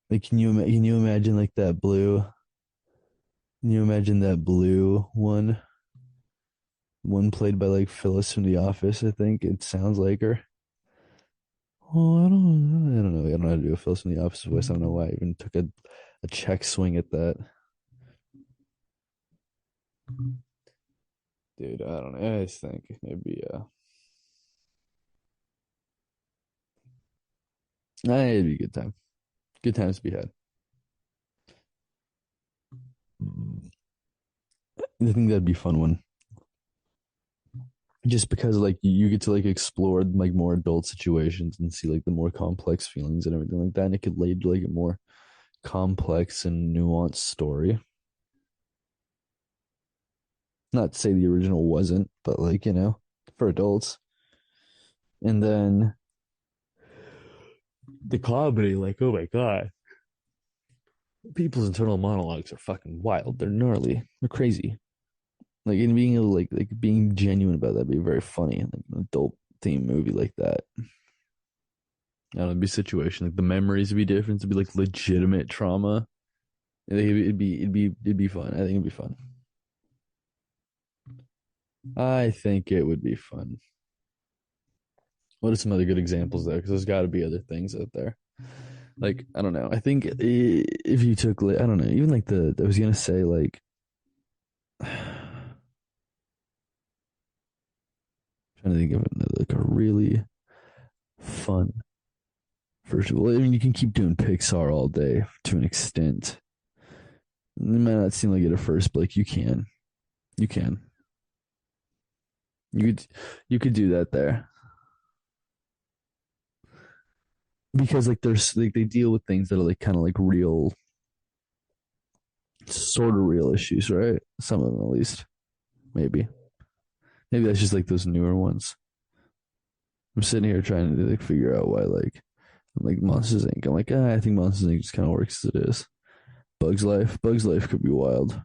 Like, can you imagine like that blue? Can you imagine that blue one played by like Phyllis from The Office? I think it sounds like her. Oh, I don't know. I don't know how to do a Phyllis from The Office voice. I don't know why I even took a check swing at that. Dude, I don't know. I just think it'd be a good time. Good times to be had. I think that'd be a fun one. Just because like you get to like explore like more adult situations and see like the more complex feelings and everything like that, and it could lead to like a more complex and nuanced story. Not to say the original wasn't, but like, for adults. And then the comedy, like, oh my God. People's internal monologues are fucking wild. They're gnarly. They're crazy. Like and being able to like being genuine about that would be very funny. Like an adult theme movie like that. I don't know, it'd be a situation. Like the memories would be different. It'd be like legitimate trauma. I think it'd be fun. I think it'd be fun. I think it would be fun. What are some other good examples though? Because there's got to be other things out there. Like I don't know. I think if you took like I don't know, even like the I was gonna say like trying to think of another, like a really fun. First of all, I mean you can keep doing Pixar all day to an extent. It might not seem like it at first, but like you can, you can, you could, you could do that there because like there's like they deal with things that are like kind of like real, sort of real issues, right? Some of them at least, maybe. Maybe that's just like those newer ones. I'm sitting here trying to like figure out why I'm like Monsters Inc. I'm like, I think Monsters Inc. just kind of works as it is. Bugs Life could be wild.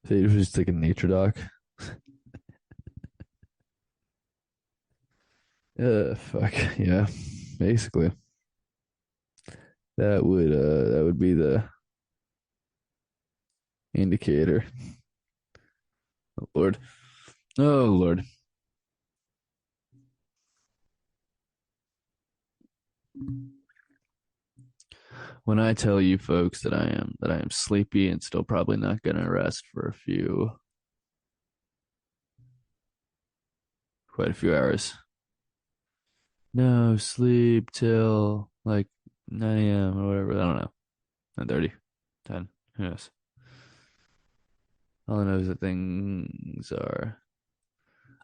They just take a nature doc. Fuck yeah, basically that would be the indicator. Oh Lord, oh Lord. When I tell you folks that I am sleepy and still probably not gonna rest for quite a few hours. No sleep till like 9 a.m. or whatever. I don't know. 9:30, 10. Who knows? All I know is that things are.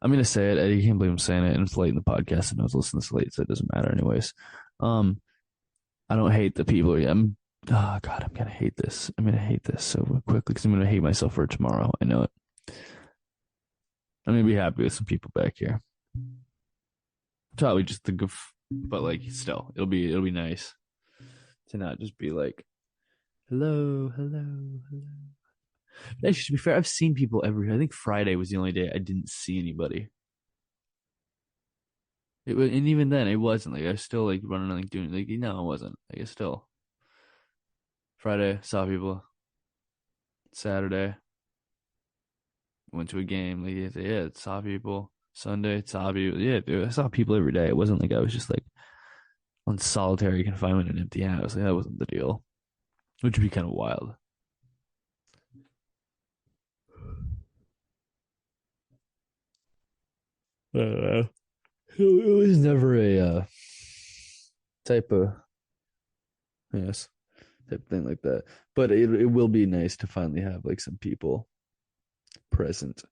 I'm gonna say it. Eddie can't believe I'm saying it, and it's late in the podcast, and I was listening to this late, so it doesn't matter anyways. Um, I don't hate the people. I'm. Oh God, I'm gonna hate this. I'm gonna hate this so quickly because I'm gonna hate myself for tomorrow. I know it. I'm gonna be happy with some people back here. Probably just the goof, but like still, it'll be nice to not just be like, hello, hello, hello. Actually, to be fair, I've seen people every. I think Friday was the only day I didn't see anybody. It was, and even then, it wasn't like I was still like running like doing like no, it wasn't. Like it's still Friday saw people. Saturday went to a game. Like yeah, saw people. Sunday saw people. Yeah, dude, I saw people every day. It wasn't like I was just like on solitary confinement in an empty house. Like that wasn't the deal, which would be kind of wild. Uh, it was never a type of yes type of thing like that. But it will be nice to finally have like some people present.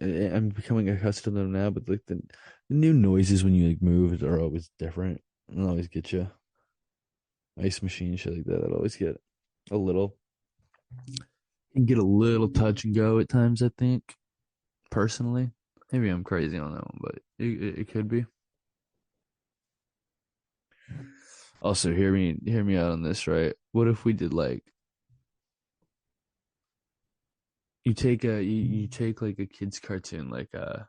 I'm becoming accustomed to them now, but like the new noises when you like move are always different and always get you ice machine shit like that. That always get a little can get a little touch and go at times. I think personally, maybe I'm crazy on that one, but it could be. Also, hear me out on this, right? What if we did like you take like a kid's cartoon like I'm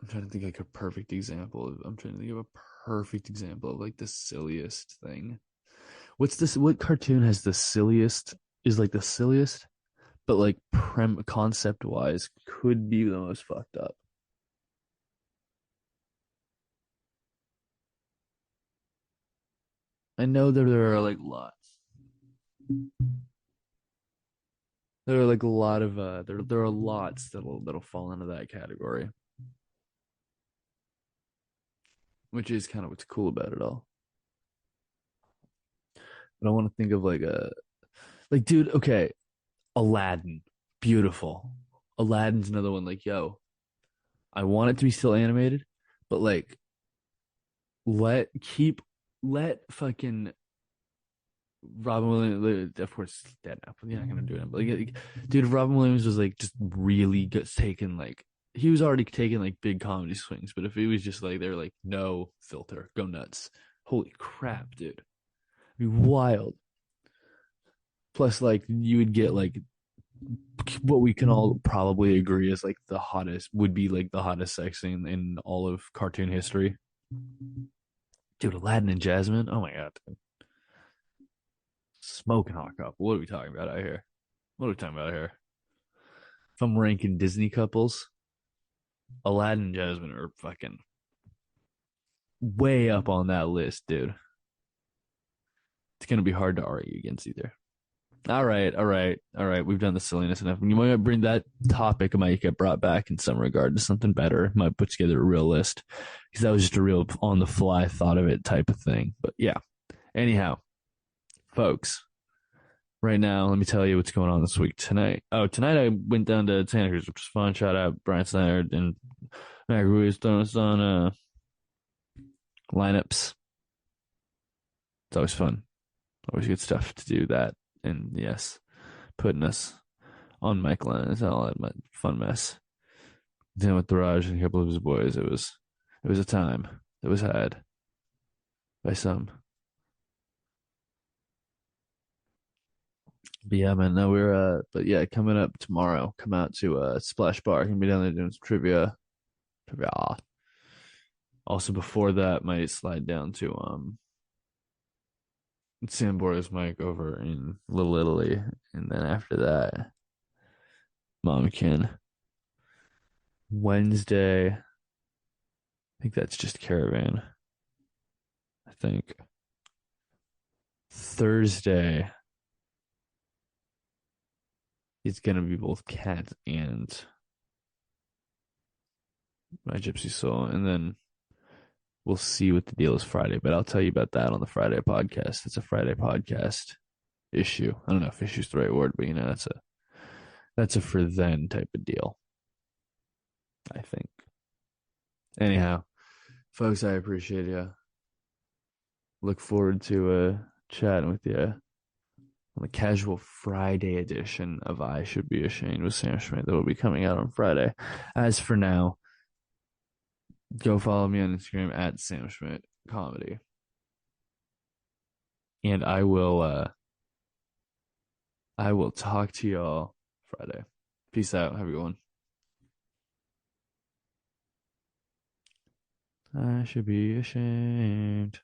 trying to think like a perfect example of I'm trying to think of a perfect example of like the silliest thing. What's this what cartoon has the silliest is like the silliest but like prem concept wise could be the most fucked up. I know there are like lots. There are like a lot of there are lots that'll fall into that category, which is kind of what's cool about it all. But I want to think of like a like dude, okay, Aladdin, beautiful. Aladdin's another one. Like, yo, I want it to be still animated, but like, let keep let fucking Robin Williams, of course, he's dead now, but you're not gonna do it. But dude, Robin Williams was like just really good, taking like he was already taking like big comedy swings, but if he was just like they were like no filter, go nuts. Holy crap, dude, it'd be wild. Plus, like you would get like what we can all probably agree is like the hottest would be like the hottest sex scene in all of cartoon history. Dude, Aladdin and Jasmine. Oh my god, dude. Smoking hot couple. What are we talking about out here? What are we talking about here? If I'm ranking Disney couples, Aladdin and Jasmine are fucking way up on that list, dude. It's gonna be hard to argue against either. All right, all right, all right. We've done the silliness enough. You might bring that topic might get brought back in some regard to something better. Might put together a real list because that was just a real on the fly thought of it type of thing. But yeah. Anyhow, folks, right now, let me tell you what's going on this week. Tonight I went down to Santa Cruz, which was fun. Shout out Brian Snyder and Matt Ruiz throwing us on lineups. It's always fun. Always good stuff to do that. And yes, putting us on Mike Lennon and all that fun mess. Dealing with Raj and a couple of his boys. It was a time that was had by some. But yeah, man, no, we're but yeah, coming up tomorrow, come out to Splash Bar. Gonna be down there doing some trivia. Trivia. Also before that, might slide down to San Boris Mike over in Little Italy. And then after that, Momkin. Wednesday, I think that's just Caravan. I think. Thursday is gonna be both Cat and My Gypsy Soul. And then we'll see what the deal is Friday, but I'll tell you about that on the Friday podcast. It's a Friday podcast issue. I don't know if issue is the right word, but that's a for then type of deal, I think. Anyhow, folks, I appreciate you. Look forward to chatting with you on the casual Friday edition of I Should Be Ashamed with Sam Schmidt that will be coming out on Friday. As for now, go follow me on Instagram at Sam Schmidt Comedy. And I will talk to y'all Friday. Peace out. Have a good one. I should be ashamed.